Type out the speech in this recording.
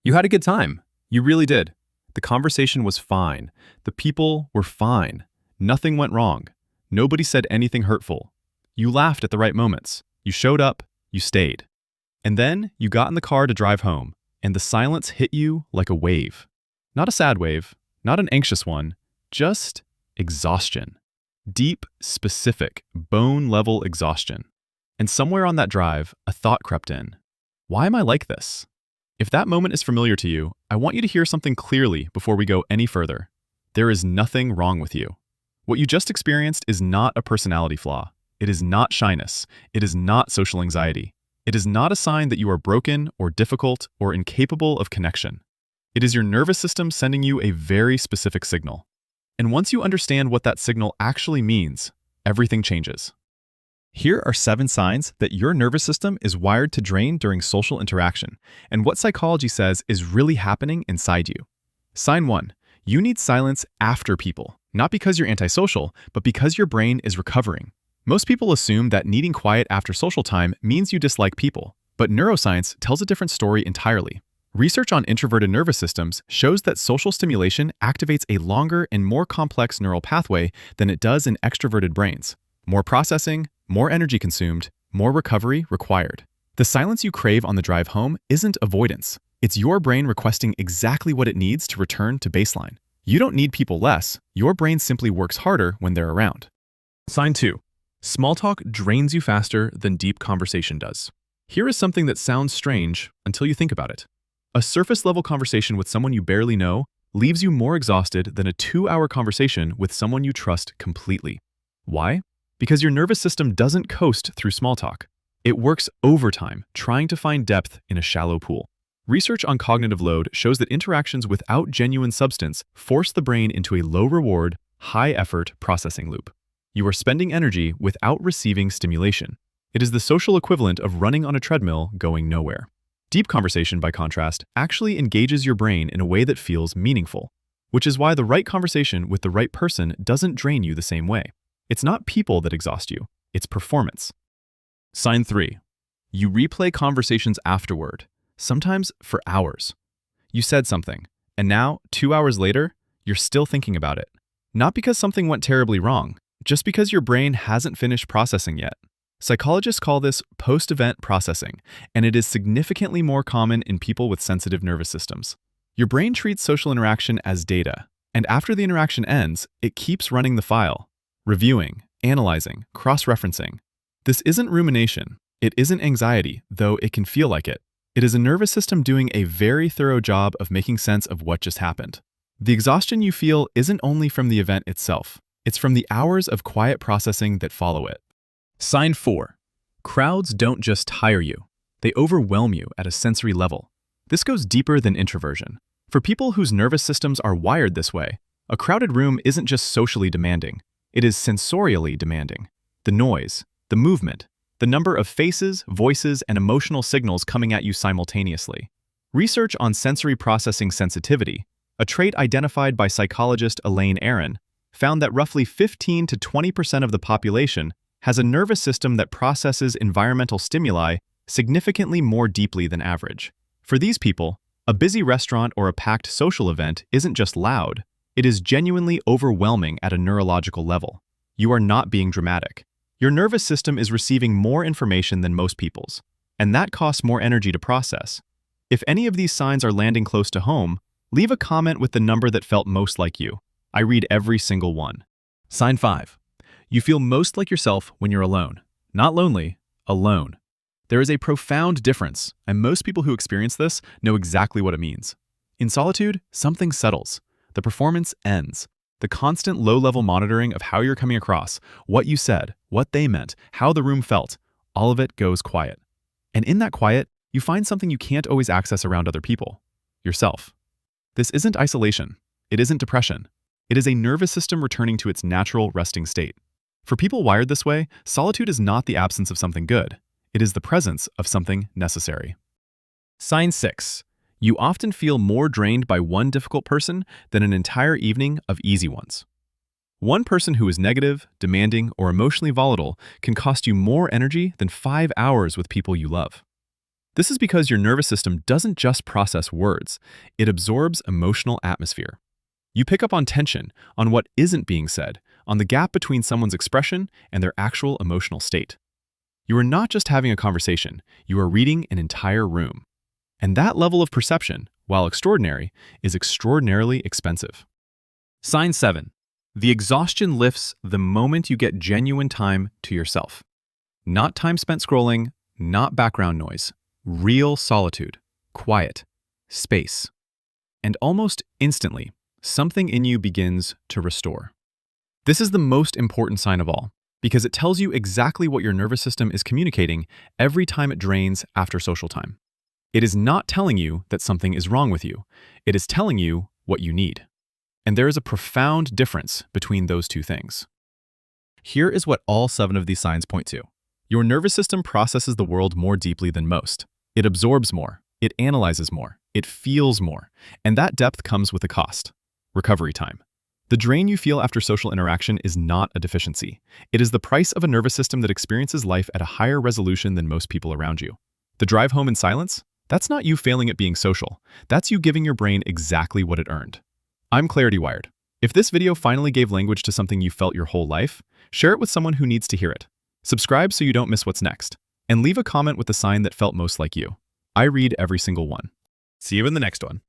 You had a good time. You really did. The conversation was fine. The people were fine. Nothing went wrong. Nobody said anything hurtful. You laughed at the right moments. You showed up. You stayed. And then you got in the car to drive home, and the silence hit you like a wave. Not a sad wave, not an anxious one, just exhaustion. Deep, specific, bone-level exhaustion. And somewhere on that drive, a thought crept in. Why am I like this? If that moment is familiar to you, I want you to hear something clearly before we go any further. There is nothing wrong with you. What you just experienced is not a personality flaw. It is not shyness. It is not social anxiety. It is not a sign that you are broken or difficult or incapable of connection. It is your nervous system sending you a very specific signal. And once you understand what that signal actually means, everything changes. Here are 7 signs that your nervous system is wired to drain during social interaction, and what psychology says is really happening inside you. Sign 1. You need silence after people, not because you're antisocial, but because your brain is recovering. Most people assume that needing quiet after social time means you dislike people, but neuroscience tells a different story entirely. Research on introverted nervous systems shows that social stimulation activates a longer and more complex neural pathway than it does in extroverted brains. More processing, more energy consumed, more recovery required. The silence you crave on the drive home isn't avoidance. It's your brain requesting exactly what it needs to return to baseline. You don't need people less. Your brain simply works harder when they're around. Sign 2. Small talk drains you faster than deep conversation does. Here is something that sounds strange until you think about it. A surface-level conversation with someone you barely know leaves you more exhausted than a 2-hour conversation with someone you trust completely. Why? Because your nervous system doesn't coast through small talk. It works overtime, trying to find depth in a shallow pool. Research on cognitive load shows that interactions without genuine substance force the brain into a low-reward, high-effort processing loop. You are spending energy without receiving stimulation. It is the social equivalent of running on a treadmill going nowhere. Deep conversation, by contrast, actually engages your brain in a way that feels meaningful, which is why the right conversation with the right person doesn't drain you the same way. It's not people that exhaust you, it's performance. Sign 3. You replay conversations afterward, sometimes for hours. You said something, and now, 2 hours later, you're still thinking about it. Not because something went terribly wrong, just because your brain hasn't finished processing yet. Psychologists call this post-event processing, and it is significantly more common in people with sensitive nervous systems. Your brain treats social interaction as data, and after the interaction ends, it keeps running the file, reviewing, analyzing, cross-referencing. This isn't rumination. It isn't anxiety, though it can feel like it. It is a nervous system doing a very thorough job of making sense of what just happened. The exhaustion you feel isn't only from the event itself. It's from the hours of quiet processing that follow it. Sign 4. Crowds don't just tire you. They overwhelm you at a sensory level. This goes deeper than introversion. For people whose nervous systems are wired this way, a crowded room isn't just socially demanding. It is sensorially demanding. The noise, the movement, the number of faces, voices, and emotional signals coming at you simultaneously. Research on sensory processing sensitivity, a trait identified by psychologist Elaine Aron, found that roughly 15 to 20% of the population has a nervous system that processes environmental stimuli significantly more deeply than average. For these people, a busy restaurant or a packed social event isn't just loud, it is genuinely overwhelming at a neurological level. You are not being dramatic. Your nervous system is receiving more information than most people's, and that costs more energy to process. If any of these signs are landing close to home, leave a comment with the number that felt most like you. I read every single one. Sign 5. You feel most like yourself when you're alone. Not lonely, alone. There is a profound difference, and most people who experience this know exactly what it means. In solitude, something settles. The performance ends. The constant low-level monitoring of how you're coming across, what you said, what they meant, how the room felt, all of it goes quiet. And in that quiet, you find something you can't always access around other people: yourself. This isn't isolation. It isn't depression. It is a nervous system returning to its natural resting state. For people wired this way, solitude is not the absence of something good. It is the presence of something necessary. Sign 6. You often feel more drained by one difficult person than an entire evening of easy ones. One person who is negative, demanding, or emotionally volatile can cost you more energy than 5 hours with people you love. This is because your nervous system doesn't just process words, it absorbs emotional atmosphere. You pick up on tension, on what isn't being said, on the gap between someone's expression and their actual emotional state. You are not just having a conversation, you are reading an entire room. And that level of perception, while extraordinary, is extraordinarily expensive. Sign 7. The exhaustion lifts the moment you get genuine time to yourself. Not time spent scrolling, not background noise. Real solitude, quiet, space. And almost instantly, something in you begins to restore. This is the most important sign of all, because it tells you exactly what your nervous system is communicating every time it drains after social time. It is not telling you that something is wrong with you. It is telling you what you need. And there is a profound difference between those two things. Here is what all 7 of these signs point to. Your nervous system processes the world more deeply than most. It absorbs more, it analyzes more, it feels more, and that depth comes with a cost: recovery time. The drain you feel after social interaction is not a deficiency. It is the price of a nervous system that experiences life at a higher resolution than most people around you. The drive home in silence? That's not you failing at being social. That's you giving your brain exactly what it earned. I'm ClarityWired. If this video finally gave language to something you felt your whole life, share it with someone who needs to hear it. Subscribe so you don't miss what's next. And leave a comment with the sign that felt most like you. I read every single one. See you in the next one.